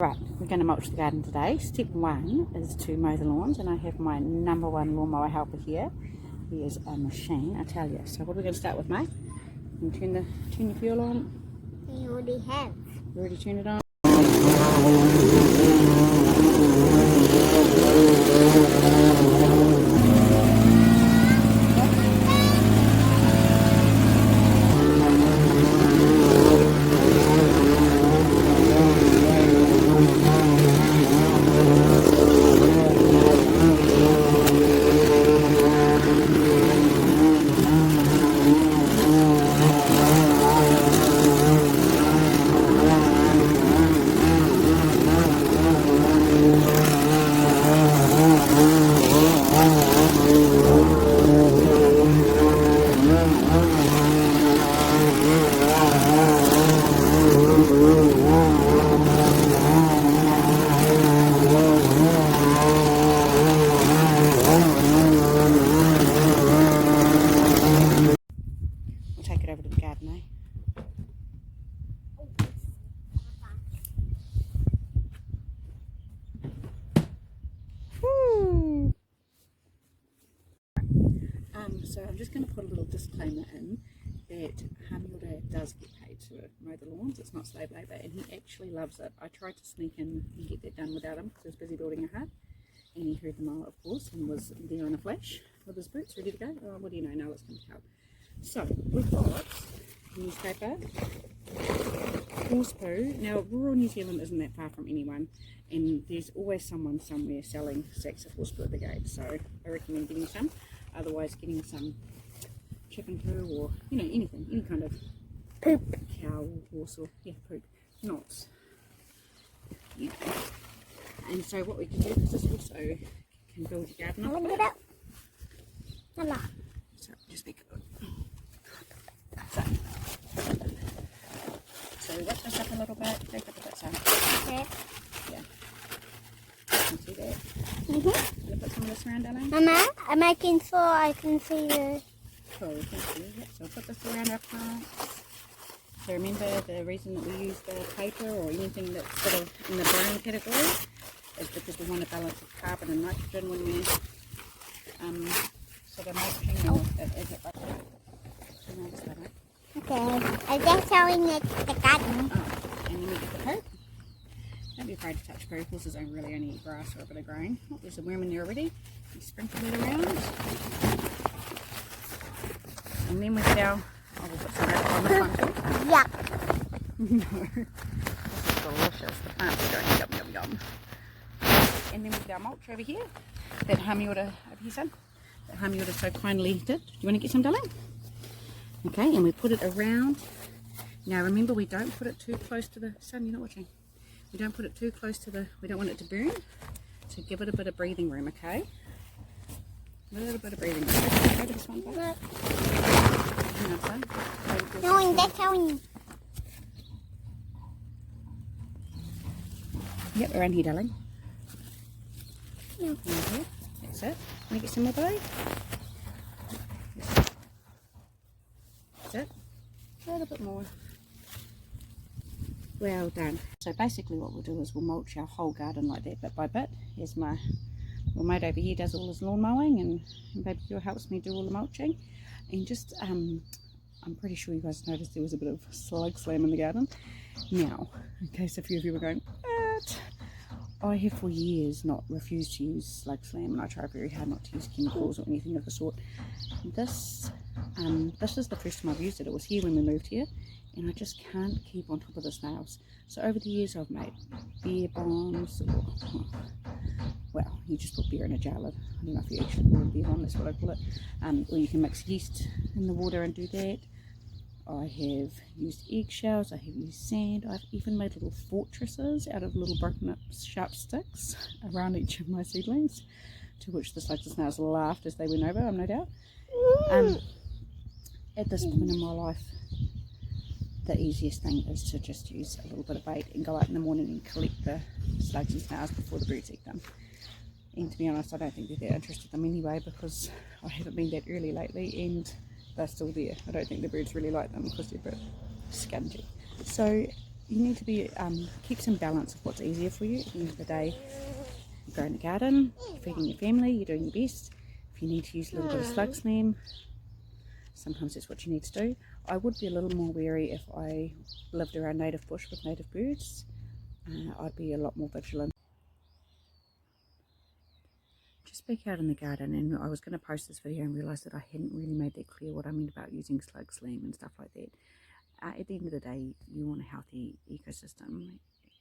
Right, we're going to mulch the garden today. Step one is to mow the lawns, and I have my number one lawnmower helper here. He is a machine, I tell you. So what are we going to start with, mate? You turn your fuel on. We already have. You already turned it on? We'll take it over to the garden, eh? Woo! So I'm just going to put a little disclaimer in that Hamilton does get paid to mow the lawns. It's not slave labour, and he actually loves it. I tried to sneak in and get that done without him because he was busy building a hut, and he heard the mower, of course, and was there in a flash with his boots ready to go. Oh, what do you know? Now it's going to help. So we've got newspaper, horse poo. Now rural New Zealand isn't that far from anyone, and there's always someone somewhere selling sacks of horse poo at the gate, so I recommend getting some. Otherwise getting some chicken poo, or anything, any kind of Poop. cow or horse, or poop, not And so what we can do, because this also can build your garden up. So just be good. So we wrap this up a little bit, take up a bit some. Okay. Yeah. You can see that. I'm going to put some of this around, darling. Mama, I'm making sure I can see the... Cool, thank you. Yep, so we'll put this around our plants. So remember, the reason that we use the paper or anything that's sort of in the brown category is because we want to balance the carbon and nitrogen when we're sort of mulching or as it Okay, I'm just showing it the garden. Oh, and then we get the poop. Don't be afraid to touch poo, because there's really only grass or a bit of grain. Oh, there's a worm in there already. You sprinkle it around. And then we get our, we'll put some on the front. Yeah. No, this is delicious. The plants are going yum yum yum. And then we get our mulch over here that Hamiota over here, son, that Hamiota so kindly did. Do you want to get some, darling? Okay, and we put it around. Now remember, we don't put it too close to the sun. You're not watching. We don't put it too close to the. We don't want it to burn. So give it a bit of breathing room, okay? A little bit of breathing room. Go to this one, bud. No, that's showing. Yep, around here, darling. No. Around here. That's it. Want to get some more, buddy? That's it. A little bit more. Well done. So basically what we'll do is we'll mulch our whole garden like that, bit by bit. Here's my little mate over here does all his lawn mowing, and baby girl helps me do all the mulching. And just, I'm pretty sure you guys noticed there was a bit of slug slam in the garden. Now, in case a few of you were going, what? I have for years not refused to use slug slam, and I try very hard not to use chemicals or anything of the sort. This is the first time I've used it. It was here when we moved here, and I just can't keep on top of the snails. So over the years I've made beer bombs, or, well, you just put beer in a jar lid. I don't know if you actually call it beer bomb, that's what I call it. Or you can mix yeast in the water and do that. I have used eggshells, I have used sand, I've even made little fortresses out of little broken up sharp sticks around each of my seedlings, to which the slugs and snails laughed as they went over, I'm no doubt. At this point in my life, the easiest thing is to just use a little bit of bait and go out in the morning and collect the slugs and snails before the birds eat them. And to be honest, I don't think they're that interested in them anyway, because I haven't been that early lately and they're still there. I don't think the birds really like them because they're a bit stingy. So you need to be keep some balance of what's easier for you. At the end of the day, you're growing a garden, you're feeding your family, you're doing your best. If you need to use a little bit of slugs neem, sometimes that's what you need to do. I would be a little more wary if I lived around native bush with native birds. I'd be a lot more vigilant. Just back out in the garden, and I was going to post this video and realised that I hadn't really made that clear what I meant about using slug slam and stuff like that. At the end of the day, you want a healthy ecosystem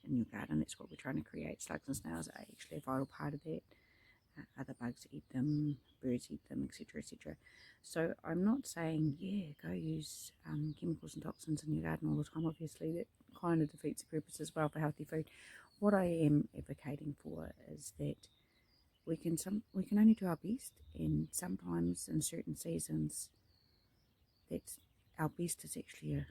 in your garden. That's what we're trying to create. Slugs and snails are actually a vital part of that. Other bugs eat them, birds eat them, etc, etc. So I'm not saying, yeah, go use chemicals and toxins in your garden all the time. Obviously that kind of defeats the purpose as well for healthy food. What I am advocating for is that we can only do our best, and sometimes in certain seasons that's our best is actually a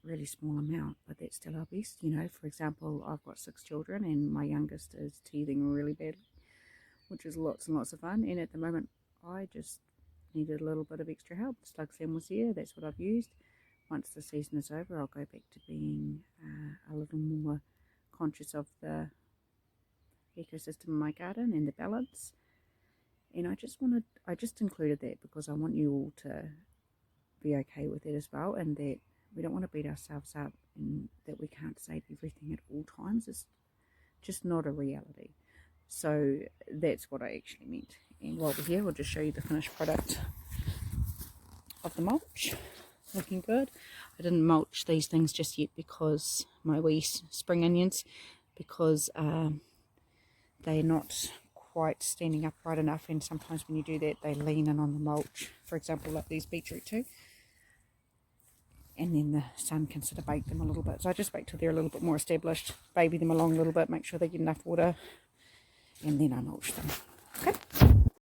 really small amount, but that's still our best. You know, for example, I've got 6 children and my youngest is teething really badly, which is lots and lots of fun, and at the moment I just needed a little bit of extra help. Slug slam was there, that's what I've used. Once the season is over, I'll go back to being a little more conscious of the ecosystem in my garden and the balance. And I just included that because I want you all to be okay with it as well, and that we don't want to beat ourselves up and that we can't save everything at all times. It's just not a reality. So that's what I actually meant. And while we're here, I'll just show you the finished product of the mulch. Looking good. I didn't mulch these things just yet because my wee spring onions, because they're not quite standing upright enough, and sometimes when you do that they lean in on the mulch, for example like these beetroot too, and then the sun can sort of bake them a little bit. So I just wait till they're a little bit more established, baby them along a little bit, make sure they get enough water, and then I mulch them. Okay.